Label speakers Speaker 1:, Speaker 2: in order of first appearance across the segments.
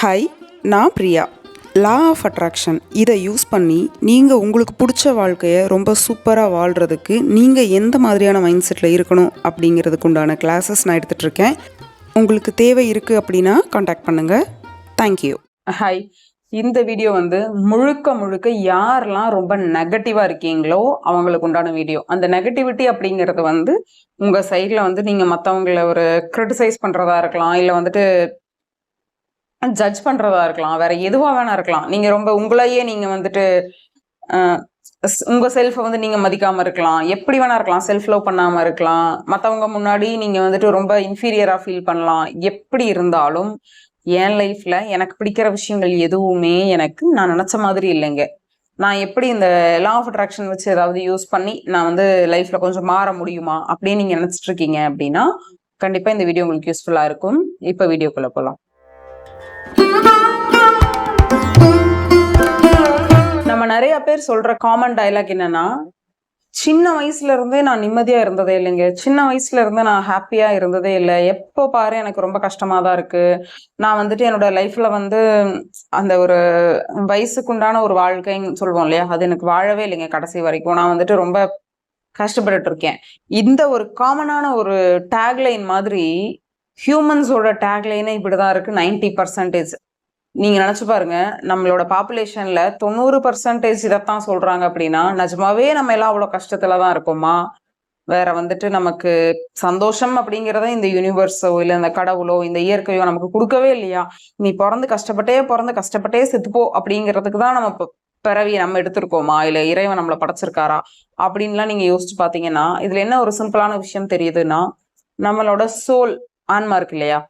Speaker 1: Hi, நான் Priya. Law of attraction இதை use பண்ணி நீங்கள் உங்களுக்கு பிடிச்ச வாழ்க்கையை ரொம்ப சூப்பராக வாழ்கிறதுக்கு நீங்கள் எந்த மாதிரியான மைண்ட் செட்டில் இருக்கணும் அப்படிங்கிறதுக்கு உண்டான கிளாஸஸ் நான் எடுத்துகிட்ருக்கேன். உங்களுக்கு தேவை இருக்குது அப்படின்னா காண்டாக்ட் பண்ணுங்கள். தேங்க்யூ.
Speaker 2: ஹாய், இந்த வீடியோ முழுக்க முழுக்க யாரெல்லாம் ரொம்ப நெகட்டிவாக இருக்கீங்களோ அவங்களுக்கு உண்டான வீடியோ. அந்த நெகட்டிவிட்டி அப்படிங்கிறது உங்கள் சைடில் நீங்கள் மற்றவங்கள ஒரு கிரிட்டிசைஸ் பண்ணுறதா இருக்கலாம், இல்லை ஜட்ஜ் பண்ணுறதா இருக்கலாம், வேற எதுவாக வேணா இருக்கலாம். நீங்கள் ரொம்ப உங்களையே நீங்கள் உங்கள் செல்ஃபை நீங்கள் மதிக்காமல் இருக்கலாம், எப்படி வேணா இருக்கலாம், செல்ஃப் லவ் பண்ணாமல் இருக்கலாம், மற்றவங்க முன்னாடி நீங்கள் ரொம்ப இன்ஃபீரியராக ஃபீல் பண்ணலாம். எப்படி இருந்தாலும் என் லைஃப்பில் எனக்கு பிடிக்கிற விஷயங்கள் எதுவுமே நான் நினச்ச மாதிரி இல்லைங்க. நான் எப்படி இந்த லா ஆஃப் அட்ராக்ஷன் வச்சு ஏதாவது யூஸ் பண்ணி நான் லைஃப்பில் கொஞ்சம் மாற முடியுமா அப்படின்னு நீங்கள் நினச்சிட்டு இருக்கீங்க அப்படின்னா கண்டிப்பாக இந்த வீடியோ உங்களுக்கு யூஸ்ஃபுல்லாக இருக்கும். இப்போ வீடியோக்குள்ளே போகலாம். நம்ம நிறைய பேர் சொல்ற காமன் டயலாக் என்னன்னா, சின்ன வயசுல இருந்தே நான் நிம்மதியா இருந்ததே இல்லைங்க, சின்ன வயசுல இருந்தே நான் ஹாப்பியா இருந்ததே இல்லை, எப்போ பாரு எனக்கு ரொம்ப கஷ்டமா தான் இருக்கு, நான் என்னோட லைஃப்ல அந்த ஒரு வயசுக்குண்டான ஒரு வாழ்க்கைன்னு சொல்லுவோம் இல்லையா, அது எனக்கு வாழவே இல்லைங்க கடைசி வரைக்கும். நான் ரொம்ப கஷ்டப்பட்டுட்டு இருக்கேன். இந்த ஒரு காமனான ஒரு டேக்லைன் மாதிரி ஹியூமன்ஸோட டேக்லைனே இப்படிதான் இருக்கு. 90% நீங்க நினைச்சு பாருங்க, நம்மளோட பாப்புலேஷன்ல 90% இதைத்தான் சொல்றாங்க அப்படின்னா நிஜமாவே நம்ம எல்லாம் அவ்வளவு கஷ்டத்துலதான் இருக்கோமா? வேற நமக்கு சந்தோஷம் அப்படிங்கிறத இந்த யூனிவர்ஸோ இல்ல இந்த கடவுளோ இந்த இயற்கையோ நமக்கு கொடுக்கவே இல்லையா? நீ பிறந்து கஷ்டப்பட்டே செத்துப்போ அப்படிங்கிறதுக்கு தான் நம்ம பிறவியை நம்ம எடுத்திருக்கோமா, இல்ல இறைவன் நம்மளை படைச்சிருக்காரா அப்படின்லாம் நீங்க யோசிச்சு பாத்தீங்கன்னா இதுல என்ன ஒரு சிம்பிளான விஷயம் தெரியுதுன்னா, நம்மளோட சோல் ஆன்மா இருக்கு இல்லையா,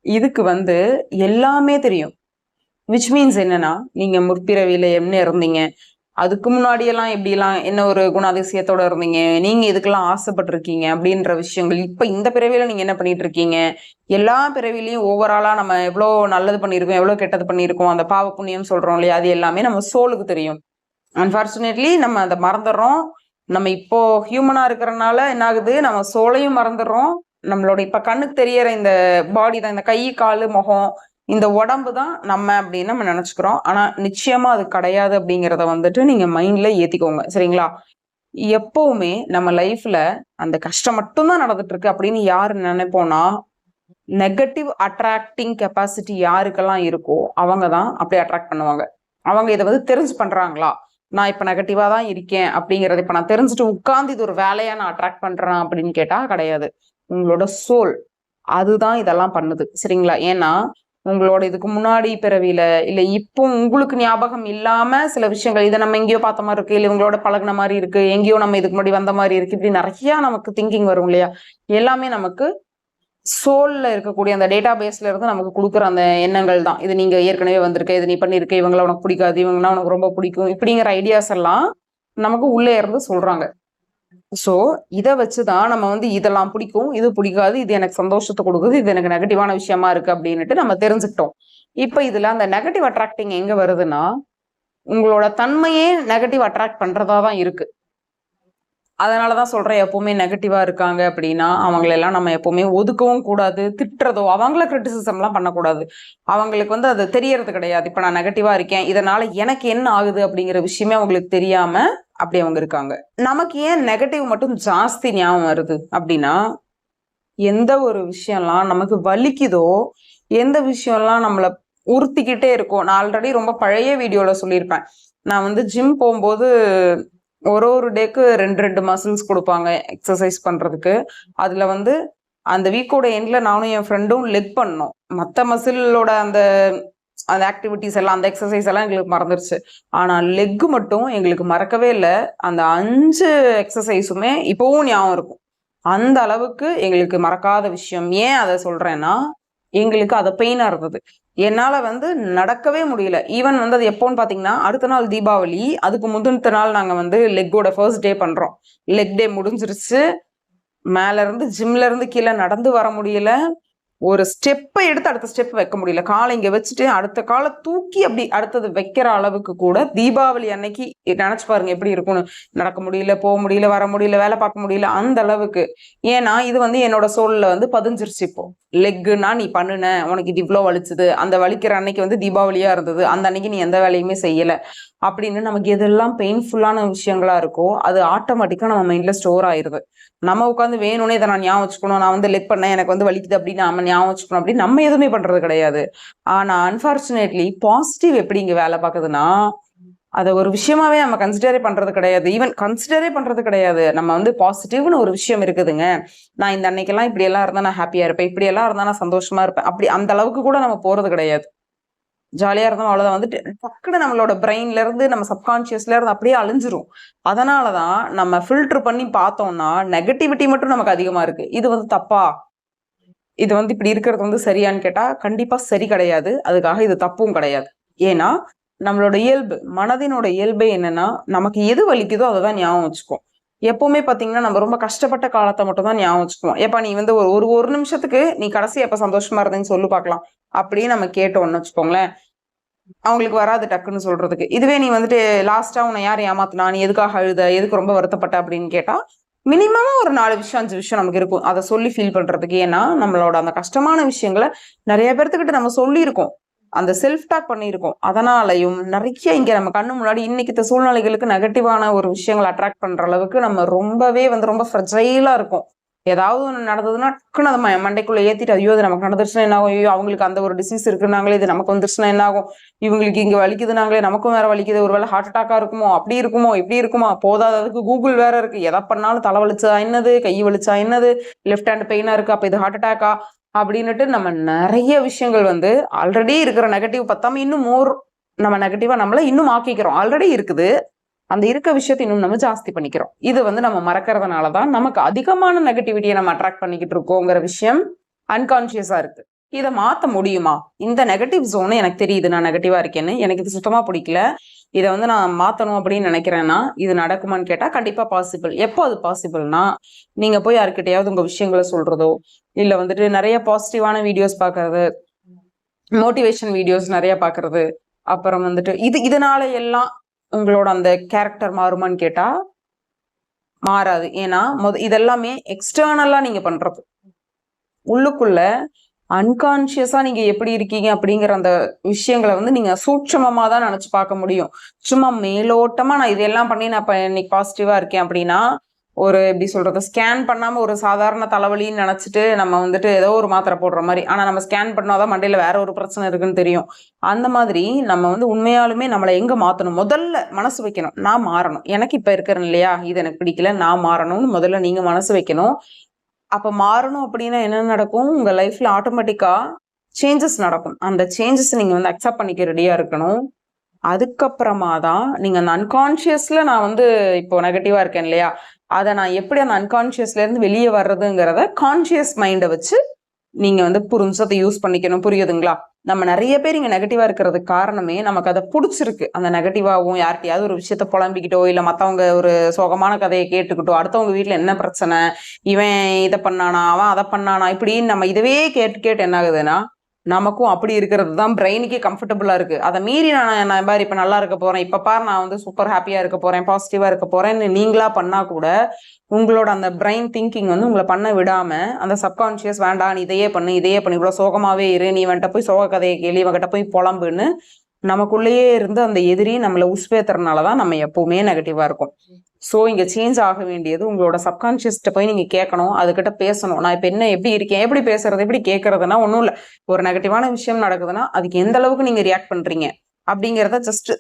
Speaker 2: இதுக்கு எல்லாமே தெரியும். விச் மீன்ஸ் என்னன்னா, நீங்க முற்பிறவியில என்ன இருந்தீங்க, அதுக்கு முன்னாடியெல்லாம் எப்படியெல்லாம் என்ன ஒரு குணாதிசயத்தோட இருந்தீங்க, நீங்க இதுக்கெல்லாம் ஆசைப்பட்டிருக்கீங்க அப்படின்ற விஷயங்கள், இப்ப இந்த பிறவியில நீங்க என்ன பண்ணிட்டு இருக்கீங்க, எல்லா பிறவிலையும் ஓவராலா நம்ம எவ்வளோ நல்லது பண்ணியிருக்கோம், எவ்வளோ கெட்டது பண்ணியிருக்கோம், அந்த பாவ புண்ணியம் சொல்றோம் இல்லையா, அது எல்லாமே நம்ம சோலுக்கு தெரியும். அன்பார்ச்சுனேட்லி நம்ம அதை மறந்துடுறோம். நம்ம இப்போ ஹியூமனா இருக்கிறனால என்ன ஆகுது, நம்ம சோலையும் மறந்துடுறோம். நம்மளோட இப்ப கண்ணுக்கு தெரியற இந்த பாடி தான், இந்த கை காலு முகம் இந்த உடம்பு தான் நம்ம அப்படின்னு நம்ம நினைச்சுக்கிறோம். ஆனா நிச்சயமா அது கிடையாது அப்படிங்கிறத நீங்க மைண்ட்ல ஏத்திக்கோங்க, சரிங்களா? எப்பவுமே நம்ம லைஃப்ல அந்த கஷ்டம் மட்டும்தான் நடந்துட்டு இருக்கு அப்படின்னு யாரு நினைப்போம்னா, நெகட்டிவ் அட்ராக்டிங் கெப்பாசிட்டி யாருக்கெல்லாம் இருக்கோ அவங்க தான் அப்படி அட்ராக்ட் பண்ணுவாங்க. அவங்க இதை தெரிஞ்சு பண்றாங்களா, நான் இப்ப நெகட்டிவா தான் இருக்கேன் அப்படிங்கறத இப்ப நான் தெரிஞ்சுட்டு உட்கார்ந்து இது ஒரு வேலையா நான் அட்ராக்ட் பண்றேன் அப்படின்னு கேட்டா கிடையாது. உங்களோட சோல் அதுதான் இதெல்லாம் பண்ணுது, சரிங்களா? ஏன்னா உங்களோட இதுக்கு முன்னாடி பிறவியில இல்ல இப்போ உங்களுக்கு ஞாபகம் இல்லாம சில விஷயங்கள், இதை நம்ம எங்கேயோ பார்த்த மாதிரி இருக்கு, இல்லை உங்களோட பழகின மாதிரி இருக்கு, எங்கேயோ நம்ம இதுக்கு முன்னாடி வந்த மாதிரி இருக்கு, இப்படி நிறைய நமக்கு திங்கிங் வரும் இல்லையா. எல்லாமே நமக்கு சோல்ல இருக்கக்கூடிய அந்த டேட்டா பேஸ்ல இருந்து நமக்கு கொடுக்குற அந்த எண்ணங்கள் தான். இது நீங்க ஏற்கனவே வந்திருக்க, இது நீ பண்ணிருக்க, இவங்களை உனக்கு பிடிக்காது, இவங்கன்னா உனக்கு ரொம்ப பிடிக்கும், இப்படிங்கிற ஐடியாஸ் எல்லாம் நமக்கு உள்ளே இருந்து சொல்றாங்க. ஸோ இதை வச்சுதான் நம்ம இதெல்லாம் பிடிக்கும், இது பிடிக்காது, இது எனக்கு சந்தோஷத்தை கொடுக்குது, இது எனக்கு நெகட்டிவான விஷயமா இருக்கு அப்படின்னுட்டு நம்ம தெரிஞ்சுக்கிட்டோம். இப்ப இதுல அந்த நெகட்டிவ் அட்ராக்டிங் எங்க வருதுன்னா, உங்களோட தன்மையே நெகட்டிவ் அட்ராக்ட் பண்றதா தான் இருக்கு. அதனாலதான் சொல்றேன், எப்பவுமே நெகட்டிவா இருக்காங்க அப்படின்னா அவங்களெல்லாம் நம்ம எப்பவுமே ஒதுக்கவும் கூடாது, திட்டுறதோ அவங்கள கிரிட்டிசிசம் எல்லாம் பண்ணக்கூடாது. அவங்களுக்கு அது தெரியறது கிடையாது. இப்ப நான் நெகட்டிவா இருக்கேன், இதனால எனக்கு என்ன ஆகுது அப்படிங்கிற விஷயமே அவங்களுக்கு தெரியாம அப்படி அவங்க இருக்காங்க. நமக்கு ஏன் நெகட்டிவ் மட்டும் ஜாஸ்தி ஞாபகம் வருது அப்படின்னா, எந்த ஒரு விஷயம்லாம் நமக்கு வலிக்குதோ, எந்த விஷயம்லாம் நம்மள உறுத்திக்கிட்டே இருக்கும். நான் ஆல்ரெடி ரொம்ப பழைய வீடியோல சொல்லியிருப்பேன். நான் ஜிம் போகும்போது ஒரு டேக்கு 2 மசில்ஸ் கொடுப்பாங்க எக்ஸசைஸ் பண்றதுக்கு. அதுல அந்த வீக்கோட எண்ட்ல நானும் என் ஃப்ரெண்டும் லெக் பண்ணோம். மற்ற மசிலோட அந்த அந்த ஆக்டிவிட்டிஸ் எல்லாம், அந்த எக்ஸசைஸ் எல்லாம் எங்களுக்கு மறந்துருச்சு. ஆனா லெக் மட்டும் எங்களுக்கு மறக்கவே இல்லை. அந்த 5 எக்ஸசைஸுமே இப்பவும் ஞாபகம் இருக்கும். அந்த அளவுக்கு எங்களுக்கு மறக்காத விஷயம். ஏன் அதை சொல்றேன்னா, எங்களுக்கு அது பெயினா இருந்தது. என்னால நடக்கவே முடியல. ஈவன் அது எப்போன்னு பாத்தீங்கன்னா, அடுத்த நாள் தீபாவளி, அதுக்கு முந்தின நாள் நாங்க லெக்கோட ஃபர்ஸ்ட் டே பண்றோம். லெக் டே முடிஞ்சிருச்சு. மேல இருந்து ஜிம்ல இருந்து கீழே நடந்து வர முடியல. ஒரு ஸ்டெப்பை எடுத்து அடுத்த ஸ்டெப் வைக்க முடியல. காலை இங்க வச்சுட்டு அடுத்த காலை தூக்கி அப்படி அடுத்தது வைக்கிற அளவுக்கு கூட தீபாவளி அன்னைக்கு நினைச்சு பாருங்க எப்படி இருக்கும்னு. நடக்க முடியல, போக முடியல, வர முடியல, வேலை பார்க்க முடியல, அந்த அளவுக்கு. ஏன்னா இது வந்து என்னோட சோல்ல வந்து பதிஞ்சிருச்சு. இப்போ லெக்குன்னா நீ பண்ணுன, உனக்கு இது இவ்வளோ வலிச்சுது, அந்த வலிக்கிற அன்னைக்கு வந்து தீபாவளியா இருந்தது, அந்த அன்னைக்கு நீ எந்த வேலையுமே செய்யல அப்படின்னு நமக்கு எதெல்லாம் பெயின்ஃபுல்லான விஷயங்களா இருக்கோ அது ஆட்டோமேட்டிக்கா நம்ம மைண்ட்ல ஸ்டோர் ஆயிருது. நம்ம உட்காந்து வேணும்னே இதை நான் ஞாபகம் வச்சுக்கணும், நான் வந்து லெக் பண்ணேன் எனக்கு வந்து வலிக்குது அப்படின்னு நம்ம ஞாபகம் வச்சுக்கணும் அப்படின்னு நம்ம எதுவுமே பண்றது கிடையாது. ஆனா அன்பார்ச்சுனேட்லி பாசிட்டிவ் எப்படி இங்க வேலை பார்க்குதுன்னா, அதை ஒரு விஷயமாவே நம்ம கன்சிடரே பண்றது கிடையாது. ஈவன் கன்சிடரே பண்றது கிடையாது. நம்ம வந்து பாசிட்டிவ்னு ஒரு விஷயம் இருக்குதுங்க, நான் இந்த அன்னைக்கெல்லாம் இப்படி எல்லாம் இருந்தா நான் ஹாப்பியா இருப்பேன், இப்படி எல்லாம் இருந்தா நான் சந்தோஷமா இருப்பேன், அப்படி அந்த அளவுக்கு கூட நம்ம போறது கிடையாது. ஜாலியா இருந்தோம் அவ்வளவுதான். வந்துட்டு டக்குன்னு நம்மளோட பிரெயின்ல இருந்து நம்ம சப்கான்சியஸ்ல இருந்து அப்படியே அழிஞ்சிரும். அதனாலதான் நம்ம ஃபில்டர் பண்ணி பார்த்தோம்னா நெகட்டிவிட்டி மட்டும் நமக்கு அதிகமா இருக்கு. இது வந்து தப்பா, இது வந்து இப்படி இருக்கிறது வந்து சரியான்னு கேட்டா கண்டிப்பா சரி கிடையாது. அதுக்காக இது தப்பும் கிடையாது. ஏன்னா நம்மளோட இயல்பு, மனதினோட இயல்பே என்னன்னா நமக்கு எது வலிக்குதோ அதை தான் ஞாபகம் வச்சுக்கோம். எப்பவுமே பாத்தீங்கன்னா நம்ம ரொம்ப கஷ்டப்பட்ட காலத்தை மட்டும் தான் ஞாபகம் வச்சுக்குவோம். ஏப்பா நீ வந்து ஒரு நிமிஷத்துக்கு நீ கடைசி எப்ப சந்தோஷமா இருந்தேன்னு சொல்லு பார்க்கலாம் அப்படியே நம்ம கேட்டோம்னு வச்சுக்கோங்களேன், அவங்களுக்கு வராது டக்குன்னு சொல்றதுக்கு. இதுவே நீ வந்துட்டு லாஸ்டா உன்னை யார் ஏமாத்தினா, நீ எதுக்காக அழுத, எதுக்கு ரொம்ப வருத்தப்பட்ட அப்படின்னு கேட்டா மினிமம் ஒரு 4 விஷயம் 5 விஷயம் நமக்கு இருக்கும் அதை சொல்லி ஃபீல் பண்றதுக்கு. ஏன்னா நம்மளோட அந்த கஷ்டமான விஷயங்களை நிறைய பேர்த்துக்கிட்ட நம்ம சொல்லியிருக்கோம், அந்த செல்ஃப் டாக் பண்ணியிருக்கோம். அதனாலையும் நிறைய இங்க நம்ம கண்ணு முன்னாடி இன்னைக்கு சூழ்நிலைகளுக்கு நெகட்டிவான ஒரு விஷயங்களை அட்ராக்ட் பண்ற அளவுக்கு நம்ம ரொம்பவே வந்து ரொம்ப ஃப்ரெஜைலா இருக்கும். ஏதாவது ஒன்று நடந்ததுன்னா டக்குன்னு அதை மண்டைக்குள்ள ஏத்திட்டு ஐயோ அது நமக்கு நடந்துருச்சுன்னா என்ன ஆகும், ஐயோ அவங்களுக்கு அந்த ஒரு டிசீஸ் இருக்குனாங்களே இது நமக்கு வந்துருச்சுன்னா என்ன ஆகும், இவங்களுக்கு இங்க வலிக்குதுனாங்களே நமக்கும் வேற வலிக்குது, ஒருவேளை ஹார்ட் அட்டாக்கா இருக்குமோ, அப்படி இருக்குமோ, இப்படி இருக்குமா, போதாததுக்கு கூகுள் வேற இருக்கு, எதை பண்ணாலும் தலை வலிச்சா என்னது, கை வலிச்சா என்னது, லெஃப்ட் ஹேண்ட் பெயினா இருக்கு அப்ப இது ஹார்ட் அட்டாக்கா அப்படின்னுட்டு நம்ம நிறைய விஷயங்கள் வந்து ஆல்ரெடி இருக்கிற நெகட்டிவ் பத்தாம இன்னும் மோர் நம்ம நெகட்டிவா நம்மள இன்னும் ஆக்கிக்கிறோம். ஆல்ரெடி இருக்குது, அந்த இருக்க விஷயத்தை இன்னும் நம்ம ஜாஸ்தி பண்ணிக்கிறோம். இது வந்து நம்ம மறக்கிறதுனாலதான் நமக்கு அதிகமான நெகட்டிவிட்டியை நம்ம அட்ராக்ட் பண்ணிக்கிட்டு இருக்கோங்கிற விஷயம் அன்கான்சியஸா இருக்கு. இதை மாத்த முடியுமா? இந்த நெகட்டிவ் ஜோன் எனக்கு தெரியுது நான் நெகட்டிவா இருக்கேன்னு, எனக்கு இது சுத்தமா பிடிக்கல, இதை வந்து நான் மாத்தணும் அப்படின்னு நினைக்கிறேன்னா இது நடக்குமான்னு கேட்டா கண்டிப்பா பாசிபிள். எப்போ அது பாசிபிள்னா நீங்க போய் யாருக்கிட்டையாவது உங்க விஷயங்களை சொல்றதோ, இல்ல வந்துட்டு நிறைய பாசிட்டிவான வீடியோஸ் பாக்குறது, மோட்டிவேஷன் வீடியோஸ் நிறைய பாக்குறது, அப்புறம் வந்துட்டு இதனால எல்லாம் உங்களோட அந்த கேரக்டர் மாறுமான்னு கேட்டா மாறாது. ஏன்னா இதெல்லாமே எக்ஸ்டர்னலா நீங்க பண்றது. உள்ளுக்குள்ள அன்கான்சியஸா நீங்க எப்படி இருக்கீங்க அப்படிங்கிற அந்த விஷயங்களை வந்து நீங்க சூட்சமமா தான் நினைச்சு பார்க்க முடியும். சும்மா மேலோட்டமா நான் இதெல்லாம் பண்ணி நான் இன்னைக்கு பாசிட்டிவா இருக்கேன் அப்படின்னா ஒரு எப்படி சொல்றது, ஸ்கேன் பண்ணாம ஒரு சாதாரண தலைவலின்னு நினைச்சிட்டு நம்ம வந்துட்டு ஏதோ ஒரு மாத்திரை போடுற மாதிரி, ஆனா நம்ம ஸ்கேன் பண்ணாதான் மண்டையில வேற ஒரு பிரச்சனை இருக்குன்னு தெரியும். அந்த மாதிரி நம்ம வந்து உண்மையாலுமே நம்மளை எங்க மாத்தணும், முதல்ல மனசு வைக்கணும், நான் மாறணும், எனக்கு இப்ப இருக்கிறேன் இல்லையா இது எனக்கு பிடிக்கல, நான் மாறணும்னு முதல்ல நீங்க மனசு வைக்கணும். அப்ப மாறணும் அப்படின்னா என்ன நடக்கும், உங்க லைஃப்ல ஆட்டோமேட்டிக்கா சேஞ்சஸ் நடக்கும். அந்த சேஞ்சஸ் நீங்க வந்து அக்செப்ட் பண்ணிக்க ரெடியா இருக்கணும். அதுக்கப்புறமா தான் நீங்க அந்த அன்கான்சியஸ்ல நான் வந்து இப்போ நெகட்டிவா இருக்கேன் இல்லையா, அதை நான் எப்படி அந்த அன்கான்சியஸ்ல இருந்து வெளியே வர்றதுங்கிறத கான்சியஸ் மைண்டை வச்சு நீங்க வந்து புரிஞ்சதை யூஸ் பண்ணிக்கணும். புரியுதுங்களா? நம்ம நிறைய பேர் இங்க நெகட்டிவா இருக்கிறதுக்கு காரணமே நமக்கு அதை பிடிச்சிருக்கு. அந்த நெகட்டிவாகவும் யார்கிட்டயாவது ஒரு விஷயத்த புலம்பிக்கிட்டோ இல்ல மத்தவங்க ஒரு சோகமான கதையை கேட்டுக்கிட்டோ, அடுத்தவங்க வீட்டுல என்ன பிரச்சனை, இவன் இதை பண்ணானா அவன் அதை பண்ணானா இப்படின்னு நம்ம இதவே கேட்டு கேட்டு என்ன ஆகுதுன்னா நமக்கும் அப்படி இருக்கிறது தான் பிரெயினுக்கே கம்ஃபர்டபுளா இருக்கு. அதை மீறி நான் பாரு இப்ப நல்லா இருக்க போறேன், இப்ப பாரு நான் வந்து சூப்பர் ஹாப்பியா இருக்க போறேன், பாசிட்டிவா இருக்க போறேன்னு நீங்களா பண்ணா கூட உங்களோட அந்த பிரெயின் திங்கிங் வந்து உங்களை பண்ண விடாம அந்த சப்கான்சியஸ் வேண்டாம் நீ இதையே பண்ணு இவ்வளவு சோகமாவே இரு, நீ வந்துட்ட போய் சோக கதையை கேள்வி இவங்கிட்ட போய் புலம்புன்னு நமக்குள்ளேயே இருந்து அந்த எதிரி நம்மளை உஸ்பேத்துறதுனாலதான் நம்ம எப்பவுமே நெகட்டிவா இருக்கும். ஸோ இங்க சேஞ்ச் ஆக வேண்டியது உங்களோட சப்கான்சியஸ்ட போய் நீங்க கேட்கணும், அதுகிட்ட பேசணும். நான் இப்ப என்ன எப்படி இருக்கேன், எப்படி பேசுறது, எப்படி கேட்கறதுன்னா ஒன்றும் இல்லை. ஒரு நெகட்டிவான விஷயம் நடக்குதுன்னா அதுக்கு எந்த அளவுக்கு நீங்க ரியாக்ட் பண்றீங்க அப்படிங்கிறத ஜஸ்ட்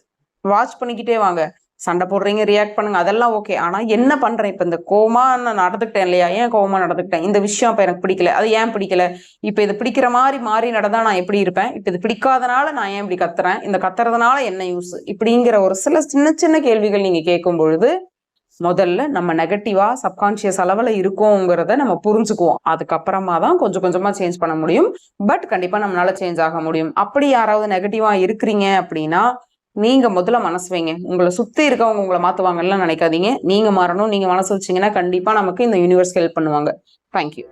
Speaker 2: வாட்ச் பண்ணிக்கிட்டே வாங்க. சண்டை போடுறீங்க, ரியாக்ட் பண்ணுங்க, அதெல்லாம் ஓகே. ஆனா என்ன பண்றேன், இப்ப இந்த கோவமா நான் நடந்துக்கிட்டேன் இல்லையா, ஏன் கோவமா நடந்துக்கிட்டேன், இந்த விஷயம் இப்ப எனக்கு பிடிக்கல, அது ஏன் பிடிக்கல, இப்ப இது பிடிக்கிற மாதிரி மாறி நடந்தா நான் எப்படி இருப்பேன், இப்ப இது பிடிக்காதனால நான் ஏன் இப்படி கத்துறேன், இந்த கத்துறதுனால என்ன யூஸ், இப்படிங்கிற ஒரு சில சின்ன சின்ன கேள்விகள் நீங்க கேட்கும் பொழுது முதல்ல நம்ம நெகட்டிவா சப்கான்சியஸ் அளவுல இருக்கோங்கிறத நம்ம புரிஞ்சுக்குவோம். அதுக்கப்புறமா தான் கொஞ்சம் கொஞ்சமா சேஞ்ச் பண்ண முடியும். பட் கண்டிப்பா நம்மளால சேஞ்ச் ஆக முடியும். அப்படி யாராவது நெகட்டிவா இருக்கிறீங்க அப்படின்னா நீங்க முதல்ல மனசு வைங்க. உங்களை சுத்தி இருக்கவங்க உங்களை மாத்துவாங்கன்னு நினைக்காதீங்க. நீங்க மாறணும். நீங்க மனசு வச்சீங்கன்னா கண்டிப்பா நமக்கு இந்த யூனிவர்ஸ் ஹெல்ப் பண்ணுவாங்க. தேங்க்யூ.